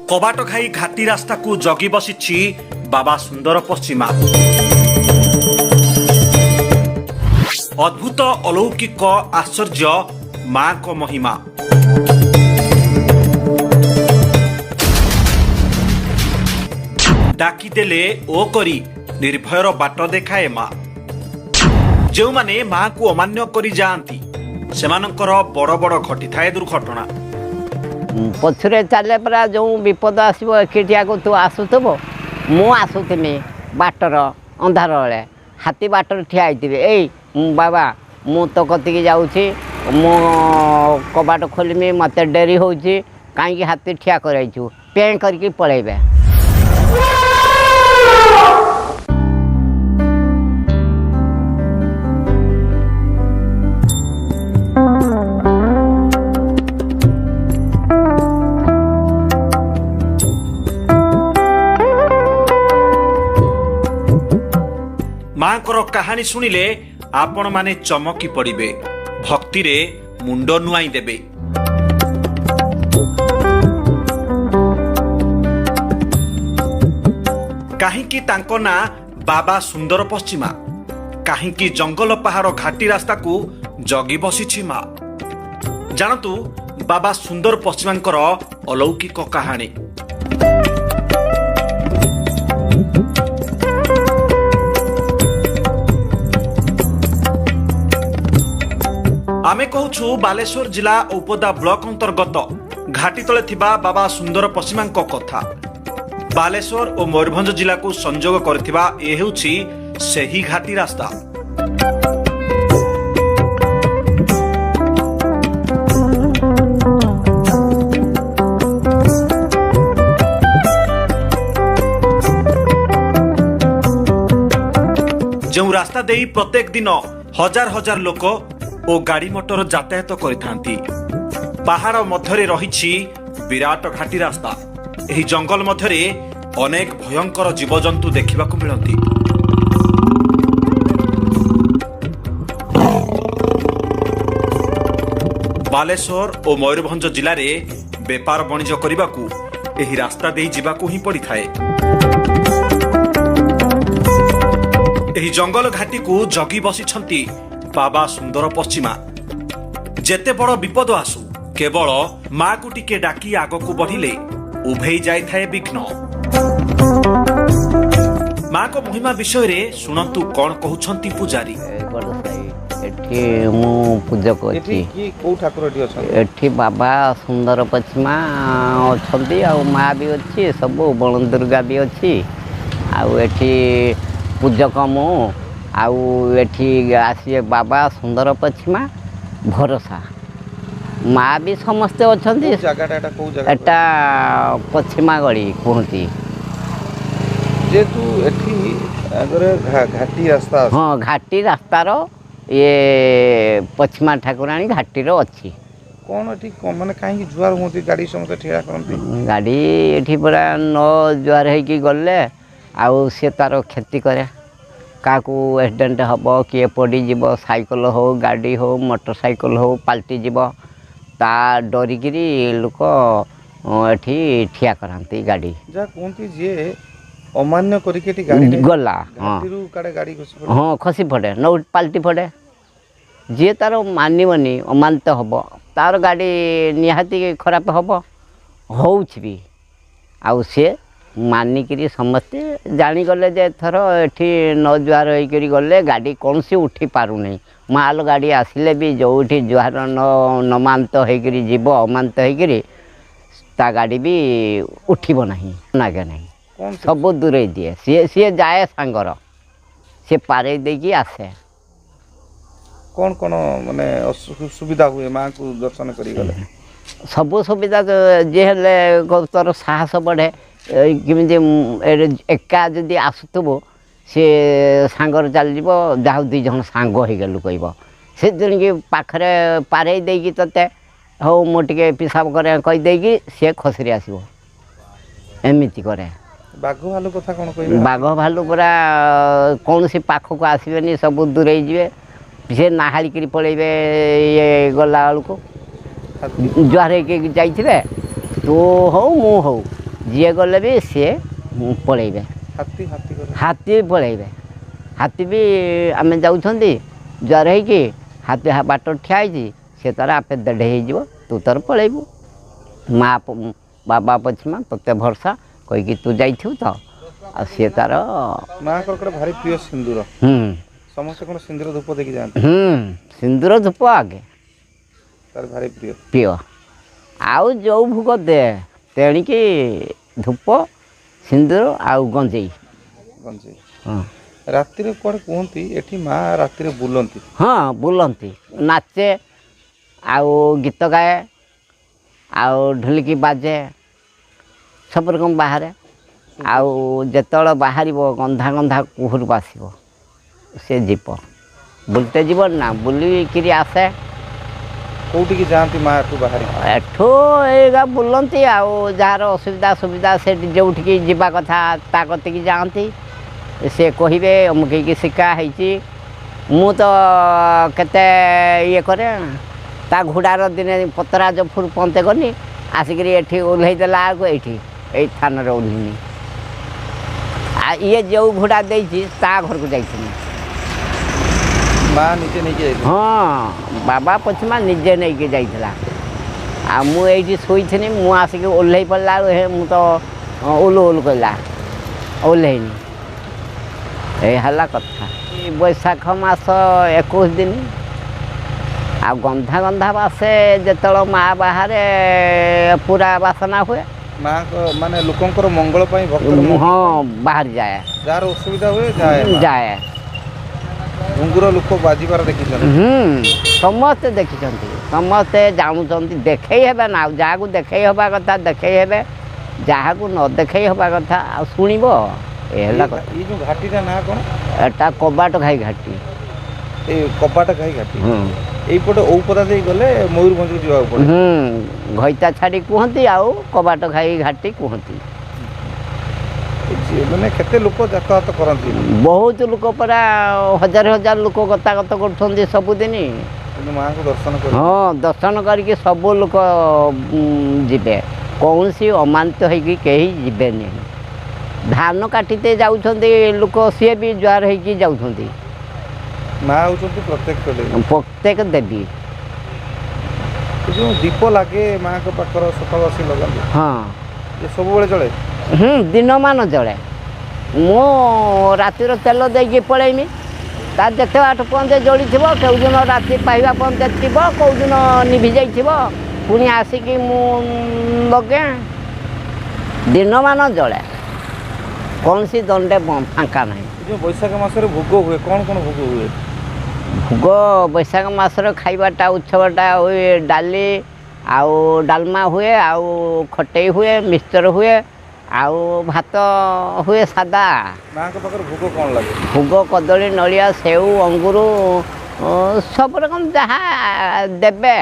कबाट खाई घाटी रास्ता को जगी बसी बाबा सुंदर पश्चिमा। अद्भुत अलौकिक आश्चर्य मां को महिमा। डाकिदेले ओ करी निर्भयर बाट देखाए मां। जो माने मां को अमान्य करी जाती सेमानकर बड़ बड़ घटी थाए दुर्घटना। पछरे चले परा जो विपद आसो एकिटिया को तू आसुथब मु आसुथि बाटर अंधार बेले हाथी बाटर ठिया ए बाबा मु तो कतिक जाऊँगी मो कबाट खोलमी मत डेरी हो कहीं हाथी ठिया कराइछु पें करके पलैबे। मां कहानी शुणिले आपण माने चमकी पड़िबे, भक्ति रे मुंड नुआई देबे। काहींकी तांको ना बाबा सुंदर पश्चिमा, काहींकी जंगल पहाड़ घाटी रास्ता को जगी बसी मां। जानतु बाबा सुंदर पश्चिमांकर अलौकिक कहानी। आमे कहूछु बालेश्वर जिला उपदा ब्लॉक अंतर्गत घाटी तले थिबा बाबा सुंदर पश्चिमांक कथा। बालेश्वर और मयूरभंज जिला को संजोग करथिबा ए हेउछि सेही घाटी रास्ता। जो रास्ता देई प्रत्येक दिन हजार हजार लोक और गाड़ी मोटर यातायात करिथांती। पहाड़ मध्यरे रहिछि विराट घाटी रास्ता। एही जंगल मध्यरे अनेक भयंकर जीवजंतु देखिबाकू मिलନ୍ତି। बालेश्वर और मयूरभंज जिले में बेपार वाणिज्य करबाकू एही रास्ता देई जिबाकू ही पड़िथाए। एही जंगल घाटी को जगी बसिछंती बाबा सुंदर पश्चिमा। जेते बड़ विपद आसु केवल मां को टिके डाकी आग को बढ़िले उभे जाय थाए विघ्न। मां को महिमा विषय रे सुनंतु कौन कहउछंती पुजारी। एठी मु पूजक अछि। की को ठाकुर एठी अछन? एठी बाबा सुंदर पश्चिमा अछंती आ मां भी अछि, सब बण दुर्गा भी अछि। आ एठी पूजक मु आउ एठी आसी बाबा सुंदर पश्चिमा भरोसा माँ भी समस्ते अच्छा। एटा पश्चिमा गली कहती जेतु एठी घाटी रास्ता। हाँ घाटी रास्तार ये पश्चिमा ठाकुराणी घाटी रो अच्छी। कौन एठी माने काहे जुआर होती गाड़ी समस्त ठेरा करंती? गाड़ी एठी पूरा न जुआर है कि गले आउ से तार खेती करे। काकू एक्सीडेंट हम किए पड़ीज साइकल हो गाड़ी हो मोटरसाइकल हो पलटि जीव ता डरिकी लोक एठी ठिया करांती गाड़ी। जा कोंती जे अमान्य करके गाड़ी गला। हाँ खसी पड़े न पलटि पड़े जी तार मानवनी अमानत हम तार गाड़ी निहाती खराब हम होउछ भी आउ से मानिकी समस्ते जानीगले जे थर एठी न जुआर होकर गले गाड़ी कौन सी उठी पारू नहीं। माल गाड़ी आसिले भी जो जुआर न मानत होकर जीव अमानत होकर ता गाड़ी भी उठब नहीं नागे नहीं सब दूरे दिए सी जाए सांगर सी पारे देकी आसे। कौन कौन माने सुविधा हुए माँ को दर्शन करी गले? सब सुविधा जे हेले तोर साहस बढ़े किमिति एका जदि आसुथब सी सांगर चल जहाँ दुई जन सांग हो गलु कह से कि पाखरे पारे देकी तते हो मुझे पिसाब करे कहीदेकी सी खसरी आसो एमती करे। बाघ भालू कथा कौन कह? बाघ भालू पूरा कौन सी पाख को आसबेनि सब दूरे जे ସେ ନାହାଳିକିରି ପଳେଇବେ ଇଏ ଗଲା ବେଳକୁ ହାତୀ ଜୁହାର ହେଇକି ଯାଇଥିବେ ତୁ ହଉ ମୁଁ ହଉ ଯିଏ ଗଲେ ବି ସିଏ ପଳେଇବେ ହାତୀ ହାତୀ କରେ ହାତୀ ପଳେଇବେ ହାତୀ ବି ଆମେ ଯାଉଛନ୍ତି ଜୁହାର ହେଇକି ହାତୀ ବାଟ ଠିଆ ହେଇଛି ସେ ତାର ଆପେ ଦେଢ଼ ହେଇଯିବ ତୁ ତୋର ପଳେଇବୁ ମା ବାବା ପଛମା ତୋତେ ଭରସା କହିକି ତୁ ଯାଇଥିବୁ ତ ଆଉ ସିଏ ତାର ମାଆଙ୍କର ଗୋଟେ ଭାରି ପ୍ରିୟ ସିନ୍ଦୁର ସମସ୍ତେ କ'ଣ ସିନ୍ଦୁର ଧୂପ ଦେଇକି ଯାଆନ୍ତି ସିନ୍ଦୁର ଧୂପ ଆଗେ ତାର ଭାରି ପ୍ରିୟ ପ୍ରିୟ ଆଉ ଯେଉଁ ଭୋଗ ଦେ ତେଣିକି ଧୂପ ସିନ୍ଦୁର ଆଉ ଗଞ୍ଜେଇ ଗଞ୍ଜେଇ ହଁ ରାତିରେ କୁଆଡ଼େ କୁହନ୍ତି ଏଠି ମା ରାତିରେ ବୁଲନ୍ତି ହଁ ବୁଲନ୍ତି ନାଚେ ଆଉ ଗୀତ ଗାଏ ଆଉ ଢୋଲିକି ବାଜେ ସବୁ ରକମ ବାହାରେ ଆଉ ଯେତେବେଳେ ବାହାରିବ ଗନ୍ଧା ଗନ୍ଧା କୁହୁରୁକୁ ଆସିବ ସେ ଯିବ ବୁଲିତେ ଯିବ ନା ବୁଲିକିରି ଆସେ କେଉଁଠିକି ଯାଆନ୍ତି ମା ଏଠୁ ବାହାରି ଏଠୁ ଏଇଗା ବୁଲନ୍ତି ଆଉ ଯାହାର ଅସୁବିଧା ସୁବିଧା ସେଠି ଯେଉଁଠିକି ଯିବା କଥା ତା କତିକି ଯାଆନ୍ତି ସେ କହିବେ ଅମୁକେଇକି ଶିକା ହେଇଛି ମୁଁ ତ କେତେ ଇଏ କରେ ତା ଘୋଡ଼ାର ଦିନେ ପତରାଜ ଫୁରୁ ପନ୍ତେ କନି ଆସିକିରି ଏଠି ଓହ୍ଲେଇ ଦେଲା ବେଳକୁ ଏଇଠି ଏଇ ଥାନରେ ଓହ୍ଲିନି ଆଉ ଇଏ ଯେଉଁ ଘୋଡ଼ା ଦେଇଛି ତା ଘରକୁ ଯାଇଥିଲି ମା ନିଜେ ନେଇକି ଯାଇଥିଲେ ହଁ ବାବା ପଛମା ନିଜେ ନେଇକି ଯାଇଥିଲା ଆଉ ମୁଁ ଏଇଠି ଶୋଇଥିନି ମୁଁ ଆସିକି ଓହ୍ଲେଇ ପଡ଼ିଲା ବେଳକୁ ହେ ମୁଁ ତ ଓଲୁ ଓଲୁ କହିଲା ଓହ୍ଲେଇନି ଏଇ ହେଲା କଥା ବୈଶାଖ ମାସ 21 ଦିନ ଆଉ ଗନ୍ଧା ଗନ୍ଧା ବାସେ ଯେତେବେଳେ ମା ବାହାରେ ପୁରା ବାସନା ହୁଏ ମାଙ୍କ ମାନେ ଲୋକଙ୍କର ମଙ୍ଗଳ ପାଇଁ ଭକ୍ତର ହଁ ବାହାରି ଯାଏ ଯାହାର ଅସୁବିଧା ହୁଏ ଯାଏ ଯାଏ ଘୁଙ୍ଗୁର ଲୋକ ବାଜିବାର ଦେଖିଛନ୍ତି ସମସ୍ତେ ଦେଖିଛନ୍ତି ସମସ୍ତେ ଜାଣୁଛନ୍ତି ଦେଖେଇ ହେବେ ନା ଆଉ ଯାହାକୁ ଦେଖେଇ ହେବା କଥା ଦେଖେଇ ହେବେ ଯାହାକୁ ନ ଦେଖେଇ ହେବା କଥା ଆଉ ଶୁଣିବ ଏ ହେଲା କଥା ଏଇ ଯେଉଁ ଘାଟିଟା ନାଁ କ'ଣ ଏଟା କବାଟ ଘାଇ ଘାଟି ଏ କବାଟ ଘାଇ ଘାଟି এইপটে ঔপদা ଦେଇ ଗଲେ ମୟୂରଭଞ୍ଜକୁ ଯିବାକୁ ପଡ଼େ ଘଇତା ଛାଡ଼ି କୁହନ୍ତି ଆଉ କବାଟ ଘାଇ ଘାଟି କୁହନ୍ତି ମାନେ କେତେ ଲୋକ ଯାତାୟାତ କରନ୍ତି ବହୁତ ଲୋକ ପରା ହଜାର ହଜାର ଲୋକ ଗତାଗତ କରୁଛନ୍ତି ସବୁଦିନ କିନ୍ତୁ ମାଆଙ୍କୁ ଦର୍ଶନ କରି ହଁ ଦର୍ଶନ କରିକି ସବୁ ଲୋକ ଯିବେ କୌଣସି ଅମାନିତ ହେଇକି କେହି ଯିବେନି ଧାନ କାଟିତେ ଯାଉଛନ୍ତି ଲୋକ ସିଏ ବି ଜୁହାର ହେଇକି ଯାଉଛନ୍ତି ମା ହେଉଛନ୍ତି ପ୍ରତ୍ୟେକ ଦେବୀ ଯେଉଁ ଦୀପ ଲାଗେ ମାଆଙ୍କ ପାଖର ସକାଳୁ ଆସି ଲଗାନ୍ତି ହଁ ଏ ସବୁବେଳେ ଚଳେ ଦିନମାନ ଜଳେ ମୁଁ ରାତିର ତେଲ ଦେଇକି ପଳେଇମି ତା ଯେତେ ବାଟ ପର୍ଯ୍ୟନ୍ତ ଜଳିଥିବ କେଉଁଦିନ ରାତି ପାଇବା ପର୍ଯ୍ୟନ୍ତ ଥିବ କେଉଁଦିନ ନିଭି ଯାଇଥିବ ପୁଣି ଆସିକି ମୁଁ ଲଗେ ଦିନମାନ ଜଳେ କୌଣସି ଦଣ୍ଡେ ଫାଙ୍କା ନାହିଁ ଯେଉଁ ବୈଶାଖ ମାସରେ ଭୋଗ ହୁଏ କ'ଣ କ'ଣ ଭୋଗ ହୁଏ ଭୋଗ ବୈଶାଖ ମାସର ଖାଇବାଟା ଉତ୍ସବଟା ହୁଏ ଡାଲି ଆଉ ଡାଲମା ହୁଏ ଆଉ ଖଟେଇ ହୁଏ ମିକ୍ସଚର ହୁଏ ଆଉ ଭାତ ହୁଏ ସାଦା ମାଆଙ୍କ ପାଖରେ ଭୋଗ କ'ଣ ଲାଗେ ଭୋଗ କଦଳୀ ନଡ଼ିଆ ସେଉ ଅଙ୍ଗୁର ସବୁ ରକମ ଯାହା ଦେବେ